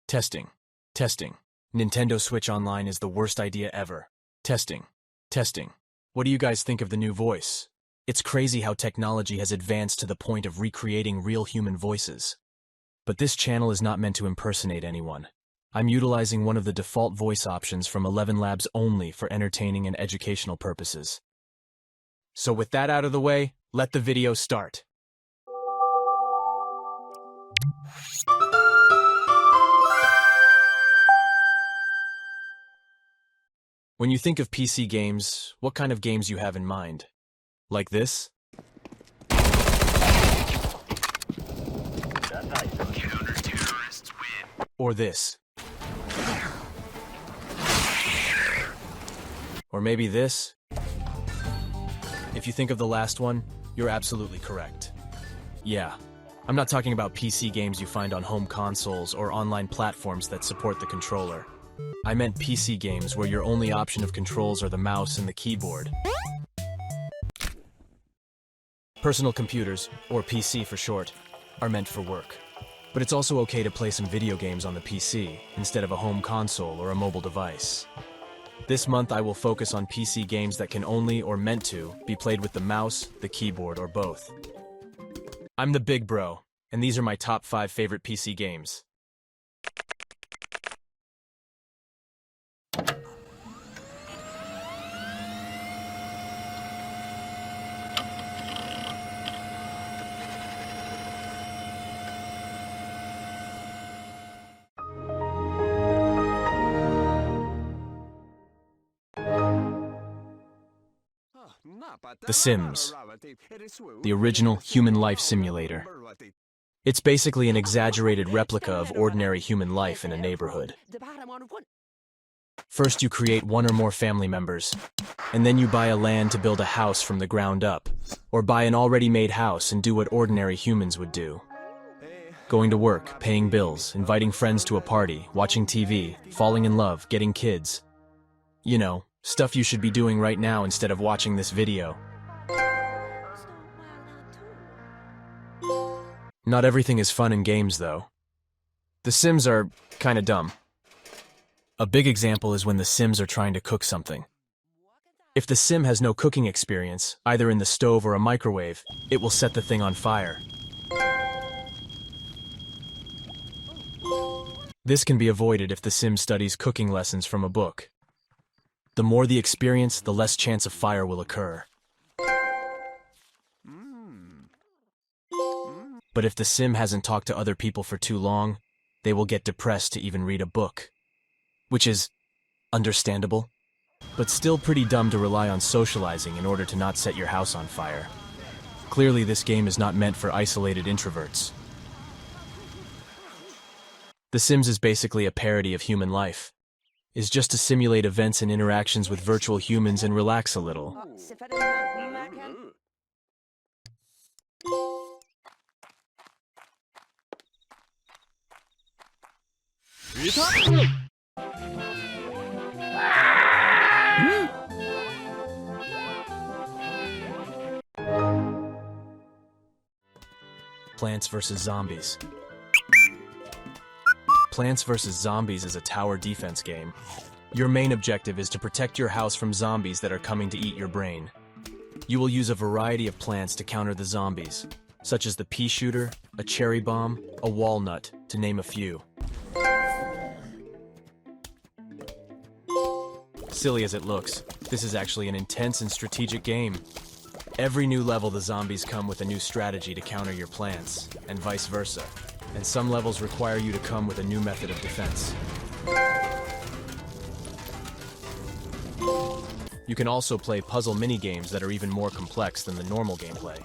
Testing. Testing. Nintendo Switch Online is the worst idea ever. Testing. Testing. What do you guys think of the new voice? It's crazy how technology has advanced to the point of recreating real human voices. But this channel is not meant to impersonate anyone. I'm utilizing one of the default voice options from 11 Labs only for entertaining and educational purposes. So with that out of the way, let the video start. When you think of PC games, what kind of games you have in mind? Like this? Counter-terrorists win. Or this? Or maybe this? If you think of the last one, you're absolutely correct. Yeah, I'm not talking about PC games you find on home consoles or online platforms that support the controller. I meant PC games where your only option of controls are the mouse and the keyboard. Personal computers, or PC for short, are meant for work. But it's also okay to play some video games on the PC instead of a home console or a mobile device. This month I will focus on PC games that can only, or meant to, be played with the mouse, the keyboard, or both. I'm the big bro, and these are my top 5 favorite PC games. The Sims, the original human life simulator. It's basically an exaggerated replica of ordinary human life in a neighborhood. First you create one or more family members, and then you buy a land to build a house from the ground up, or buy an already made house and do what ordinary humans would do. Going to work, paying bills, inviting friends to a party, watching TV, falling in love, getting kids. You know, stuff you should be doing right now instead of watching this video. Not everything is fun in games, though. The Sims are kinda dumb. A big example is when the Sims are trying to cook something. If the Sim has no cooking experience, either in the stove or a microwave, it will set the thing on fire. This can be avoided if the Sim studies cooking lessons from a book. The more the experience, the less chance of fire will occur. But if the Sim hasn't talked to other people for too long, they will get depressed to even read a book. Which is understandable, but still pretty dumb to rely on socializing in order to not set your house on fire. Clearly, this game is not meant for isolated introverts. The Sims is basically a parody of human life. Is just to simulate events and interactions with virtual humans and relax a little. Plants vs. Zombies. Plants vs. Zombies is a tower defense game. Your main objective is to protect your house from zombies that are coming to eat your brain. You will use a variety of plants to counter the zombies, such as the pea shooter, a cherry bomb, a walnut, to name a few. Silly as it looks, this is actually an intense and strategic game. Every new level the zombies come with a new strategy to counter your plants, and vice versa. And some levels require you to come with a new method of defense. You can also play puzzle mini-games that are even more complex than the normal gameplay.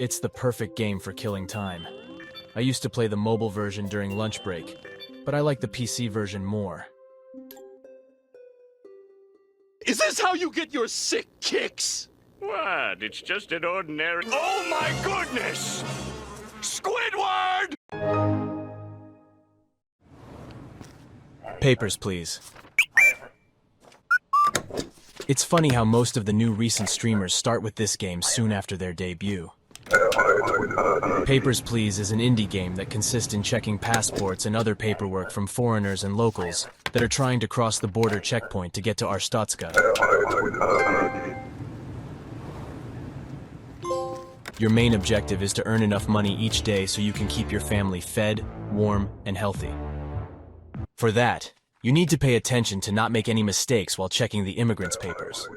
It's the perfect game for killing time. I used to play the mobile version during lunch break, but I like the PC version more. Is this how you get your sick kicks? What? It's just an ordinary... Oh my goodness! Squidward! Papers, please. It's funny how most of the new recent streamers start with this game soon after their debut. Papers, Please is an indie game that consists in checking passports and other paperwork from foreigners and locals that are trying to cross the border checkpoint to get to Arstotzka. Your main objective is to earn enough money each day so you can keep your family fed, warm, and healthy. For that, you need to pay attention to not make any mistakes while checking the immigrants' papers.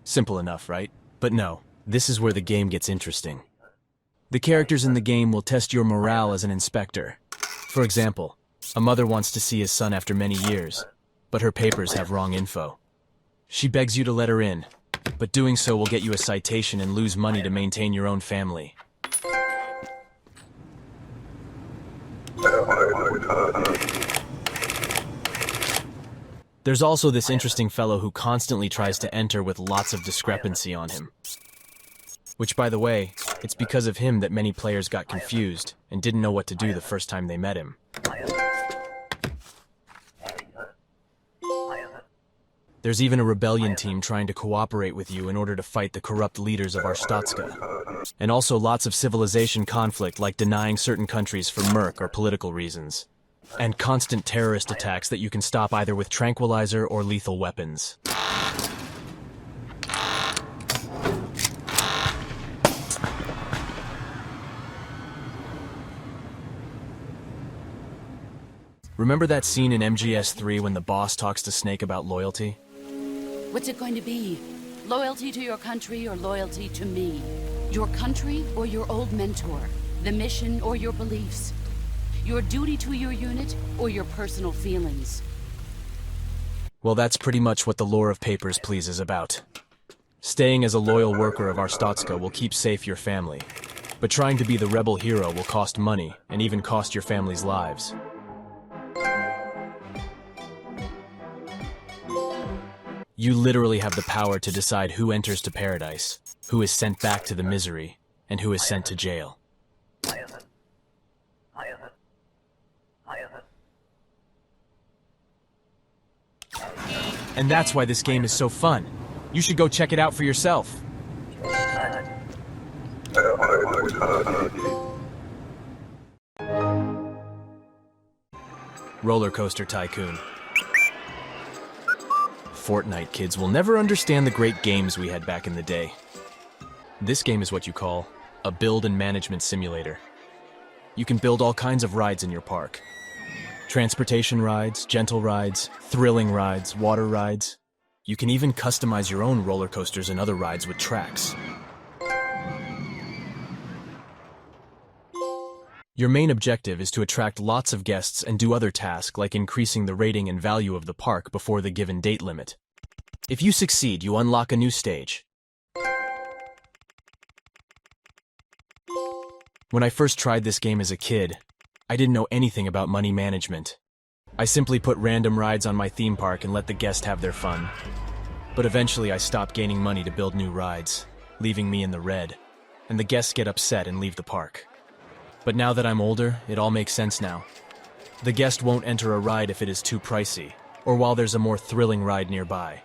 Simple enough, right? But no, this is where the game gets interesting. The characters in the game will test your morale as an inspector. For example, a mother wants to see his son after many years, but her papers have wrong info. She begs you to let her in, but doing so will get you a citation and lose money to maintain your own family. There's also this interesting fellow who constantly tries to enter with lots of discrepancy on him. Which, by the way, it's because of him that many players got confused and didn't know what to do the first time they met him. There's even a rebellion team trying to cooperate with you in order to fight the corrupt leaders of Arstotzka. And also lots of civilization conflict, like denying certain countries for merc or political reasons. And constant terrorist attacks that you can stop either with tranquilizer or lethal weapons. Remember that scene in MGS3 when the boss talks to Snake about loyalty? What's it going to be? Loyalty to your country or loyalty to me? Your country or your old mentor? The mission or your beliefs? Your duty to your unit or your personal feelings? Well, that's pretty much what the lore of Papers, Please is about. Staying as a loyal worker of Arstotzka will keep safe your family, but trying to be the rebel hero will cost money and even cost your family's lives. You literally have the power to decide who enters to paradise, who is sent back to the misery, and who is sent to jail. And that's why this game is so fun. You should go check it out for yourself. Roller Coaster Tycoon. Fortnite kids will never understand the great games we had back in the day. This game is what you call a build and management simulator. You can build all kinds of rides in your park. Transportation rides, gentle rides, thrilling rides, water rides. You can even customize your own roller coasters and other rides with tracks. Your main objective is to attract lots of guests and do other tasks like increasing the rating and value of the park before the given date limit. If you succeed, you unlock a new stage. When I first tried this game as a kid, I didn't know anything about money management. I simply put random rides on my theme park and let the guests have their fun. But eventually I stopped gaining money to build new rides, leaving me in the red, and the guests get upset and leave the park. But now that I'm older, it all makes sense now. The guest won't enter a ride if it is too pricey, or while there's a more thrilling ride nearby.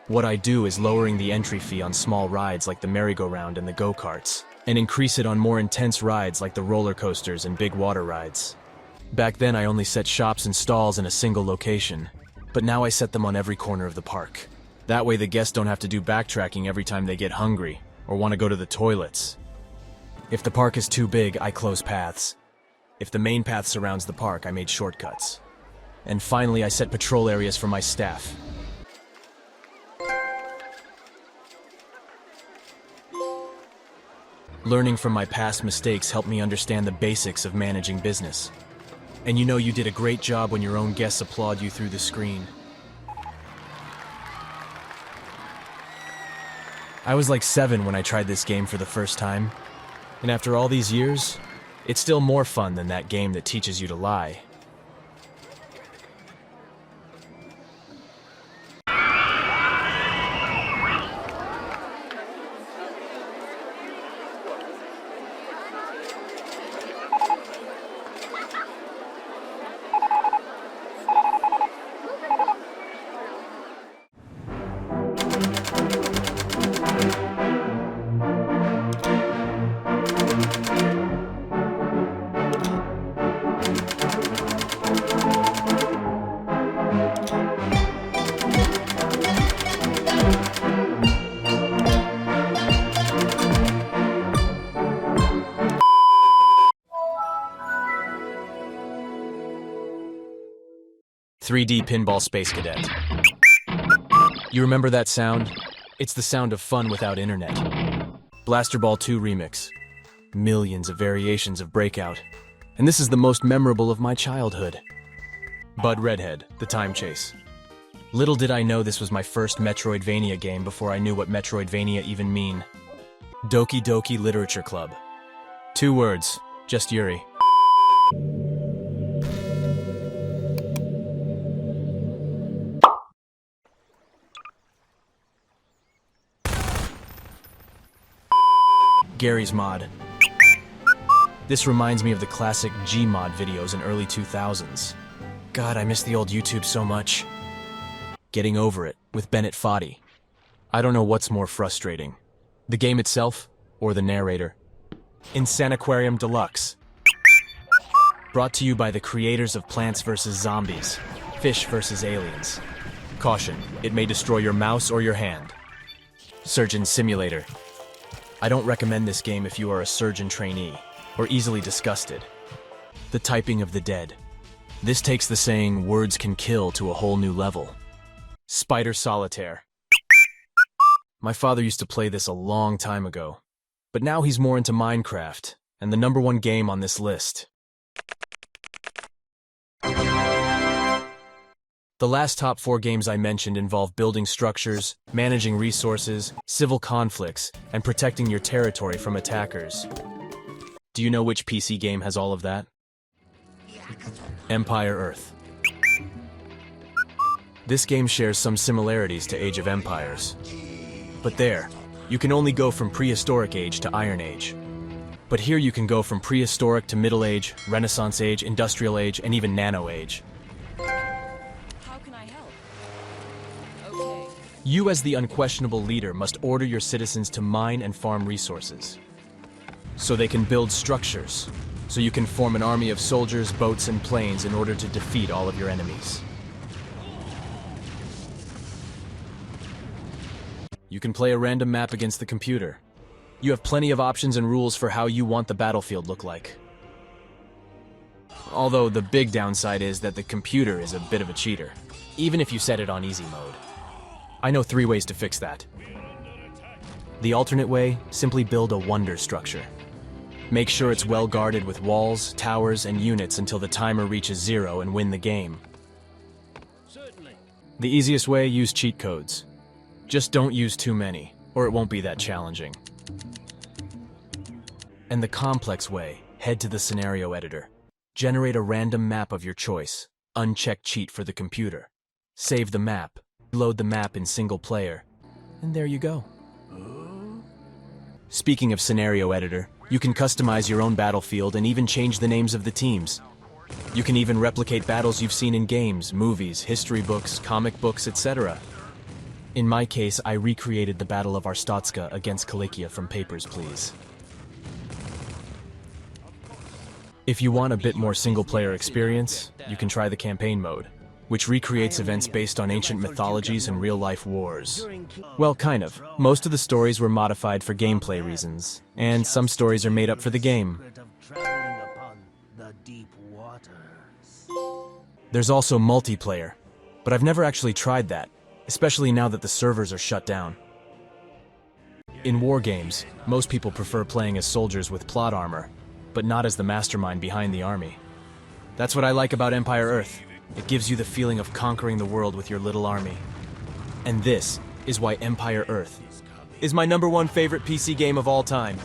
What I do is lowering the entry fee on small rides like the merry-go-round and the go-karts, and increase it on more intense rides like the roller coasters and big water rides. Back then I only set shops and stalls in a single location, but now I set them on every corner of the park. That way the guests don't have to do backtracking every time they get hungry or want to go to the toilets. If the park is too big, I close paths. If the main path surrounds the park, I made shortcuts. And finally, I set patrol areas for my staff. Learning from my past mistakes helped me understand the basics of managing business. And you know you did a great job when your own guests applaud you through the screen. I was like 7 when I tried this game for the first time. And after all these years, it's still more fun than that game that teaches you to lie. 3D Pinball Space Cadet. You remember that sound? It's the sound of fun without internet. Blaster Ball 2 Remix. Millions of variations of Breakout. And this is the most memorable of my childhood. Bud Redhead, The Time Chase. Little did I know this was my first Metroidvania game before I knew what Metroidvania even mean. Doki Doki Literature Club. 2 words, just Yuri. Gary's Mod. This reminds me of the classic Gmod videos in early 2000s. God, I miss the old YouTube so much. Getting Over It with Bennett Foddy. I don't know what's more frustrating, the game itself or the narrator. Insaniquarium Deluxe. Brought to you by the creators of Plants vs. Zombies, Fish vs. Aliens. Caution, it may destroy your mouse or your hand. Surgeon Simulator. I don't recommend this game if you are a surgeon trainee or easily disgusted. The Typing of the Dead. This takes the saying, words can kill, to a whole new level. Spider Solitaire. My father used to play this a long time ago, but now he's more into Minecraft, and the #1 game on this list. The last top 4 games I mentioned involve building structures, managing resources, civil conflicts, and protecting your territory from attackers. Do you know which PC game has all of that? Empire Earth. This game shares some similarities to Age of Empires. But there, you can only go from Prehistoric Age to Iron Age. But here you can go from Prehistoric to Middle Age, Renaissance Age, Industrial Age, and even Nano Age. You as the unquestionable leader must order your citizens to mine and farm resources, so they can build structures, so you can form an army of soldiers, boats, and planes in order to defeat all of your enemies. You can play a random map against the computer. You have plenty of options and rules for how you want the battlefield look like. Although the big downside is that the computer is a bit of a cheater, even if you set it on easy mode. I know 3 ways to fix that. The alternate way, simply build a wonder structure. Make sure it's well guarded with walls, towers, and units until the timer reaches 0 and win the game. The easiest way, use cheat codes. Just don't use too many, or it won't be that challenging. And the complex way, head to the scenario editor. Generate a random map of your choice. Uncheck cheat for the computer. Save the map. Load the map in single player. And there you go. Speaking of scenario editor, you can customize your own battlefield and even change the names of the teams. You can even replicate battles you've seen in games, movies, history books, comic books, etc. In my case, I recreated the Battle of Arstotzka against Kalikia from Papers, Please. If you want a bit more single-player experience, you can try the campaign mode, which recreates events based on ancient mythologies and real-life wars. Well, kind of. Most of the stories were modified for gameplay reasons, and some stories are made up for the game. There's also multiplayer, but I've never actually tried that, especially now that the servers are shut down. In war games, most people prefer playing as soldiers with plot armor, but not as the mastermind behind the army. That's what I like about Empire Earth. It gives you the feeling of conquering the world with your little army. And this is why Empire Earth is my #1 favorite PC game of all time.